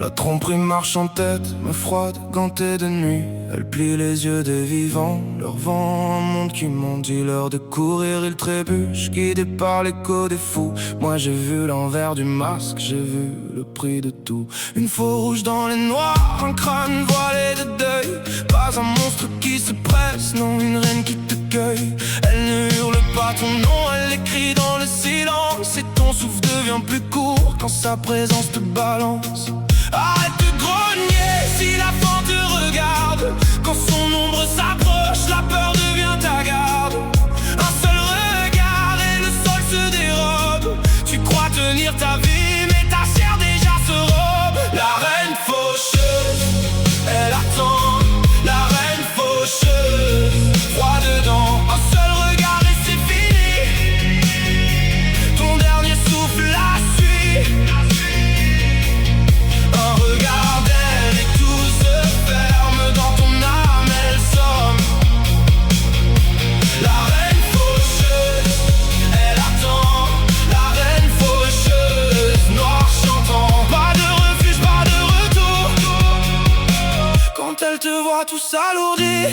La tromperie marche en tête, me froide, gantée de nuit. Elle plie les yeux des vivants, leur vent un monde qui monte. Dis-leur de courir, ils trébuchent, guidés par l'écho des fous. Moi j'ai vu l'envers du masque, j'ai vu le prix de tout. Une faux rouge dans les noirs, un crâne voilé de deuil. Pas un monstre qui se presse, non une reine qui te cueille. Elle ne hurle pas ton nom, elle écrit dans le silence. Et ton souffle devient plus court quand sa présence te balance. Arrête de grogner si la fin te regarde. Quand son ombre s'approche, la peur devient ta garde. Un seul regard et le sol se dérobe. Tu crois tenir ta vie, mais ta chair déjà se robe. La reine faucheuse, elle attend. La reine faucheuse, froid dedans. Un seul regard et c'est fini. Ton dernier souffle la suit. Un regard d'elle et tout se ferme dans ton âme, elle somme. La reine faucheuse, elle attend. La reine faucheuse, noir chantant. Pas de refuge, pas de retour. Quand elle te voit tout s'alourdit.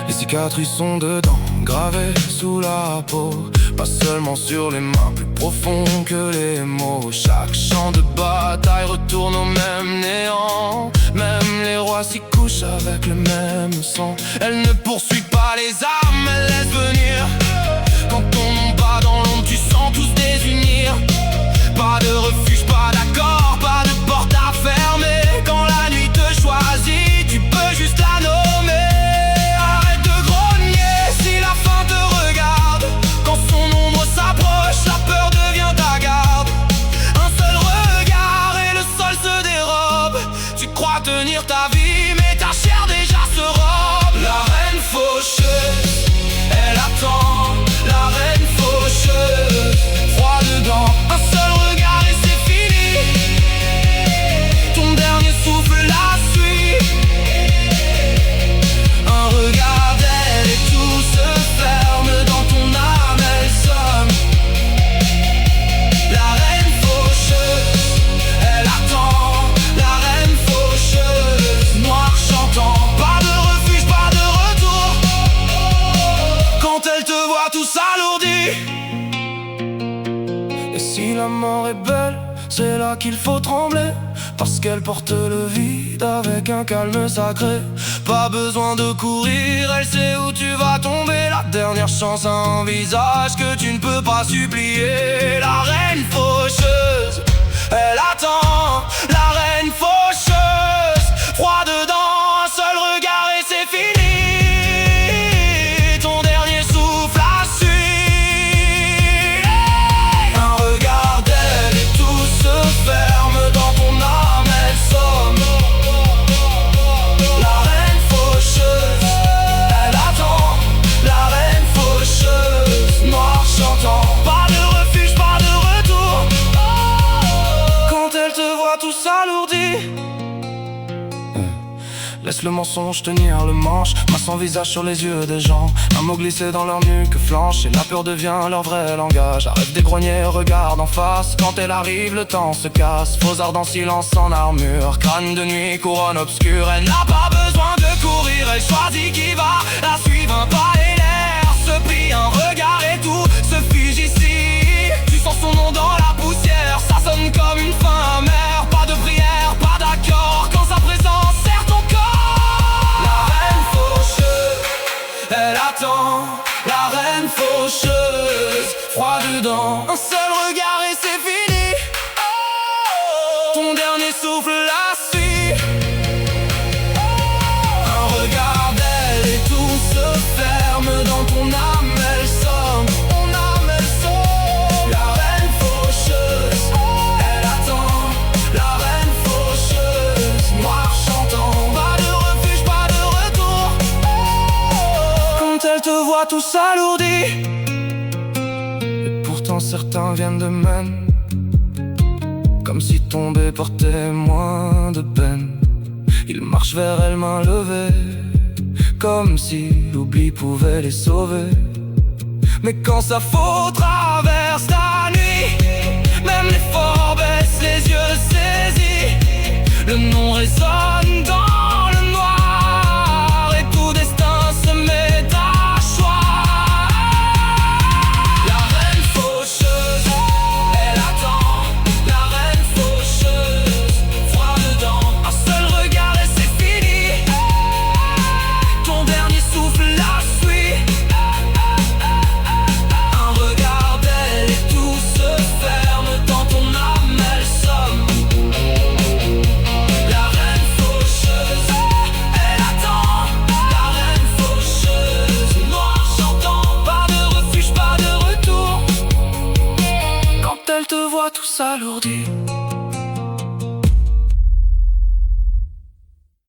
Les cicatrices sont dedans, gravées sous la peau. Pas seulement sur les mains, plus profond que les mots. Chaque champ de bataille retourne au même néant. Même les rois s'y couchent avec le même sang. Elle ne poursuit pas les armes, elle laisse venir. Quand ton nom bat dans l'ombre, tu sens tous désunir. Pas de refuge, pas d'accord, pas de porte à fermer. Quand la nuit te choisit, tu peux juste la nommer. Arrête de grogner si la fin te regarde. Quand son ombre s'approche, la peur devient ta garde. Un seul regard et le sol se dérobe. Tu crois tenir ta vie, mais ta chair déjà se robe. La reine faucheuse, elle attend. La reine faucheuse, froid dedans. Un seul regard et c'est fini. Ton dernier souffle la suit. Un regard d'elle et tout se ferme dans ton âme, elle somme. La reine faucheuse, elle attend. La reine faucheuse, noir chantant. Pas de refuge, pas de retour. Quand elle te voit tout s'alourdit. Et si la mort est belle, c'est là qu'il faut trembler. Parce qu'elle porte le vide avec un calme sacré. Pas besoin de courir, elle sait où tu vas tomber. La dernière chance a un visage que tu ne peux pas supplier. La reine faucheuse, elle attend. La reine faucheuse, froid dedans. Un seul regard et c'est fini. Ton dernier souffle la suit. Un regard d'elle et tout se ferme dans ton âme, elle somme. La reine faucheuse, elle attend. La reine faucheuse, noir chantant. Pas de refuge, pas de retour. Quand elle te voit tout s'alourdit. Laisse le mensonge tenir le manche. Main sans visage sur les yeux des gens. Un mot glissé dans leur nuque flanche. Et la peur devient leur vrai langage. Arrête des grogner, regarde en face. Quand elle arrive, le temps se casse. Faux ardent silence en armure. Crâne de nuit, couronne obscure. Elle n'a pas besoin de courir. Elle choisit qui va la suivre. Un pas et l'air se plie. Un regard et tout se fige ici. Tu sens son nom dans la poussière. Ça sonne comme une fin amère. Pas de prière, pas d'accord. Quand sa présence serre ton corps. Elle attend, la reine faucheuse, froid dedans. Un seul regard et c'est fini. Ton dernier souffle la suit. Un regard d'elle et tout se ferme dans ton âme, elle somme. Ton âme, elle somme. La reine faucheuse, elle attend. La reine faucheuse, noir chantant. Pas de refuge, pas de retour. Quand elle te voit tout s'alourdit. Et pourtant certains viennent de même. Comme si tomber portait moins de peine. Ils marchent vers elle main levée. Comme si l'oubli pouvait les sauver. Mais quand sa faute traverse la nuit, même les forts baissent les yeux, c'est elle te voit tout s'alourdi.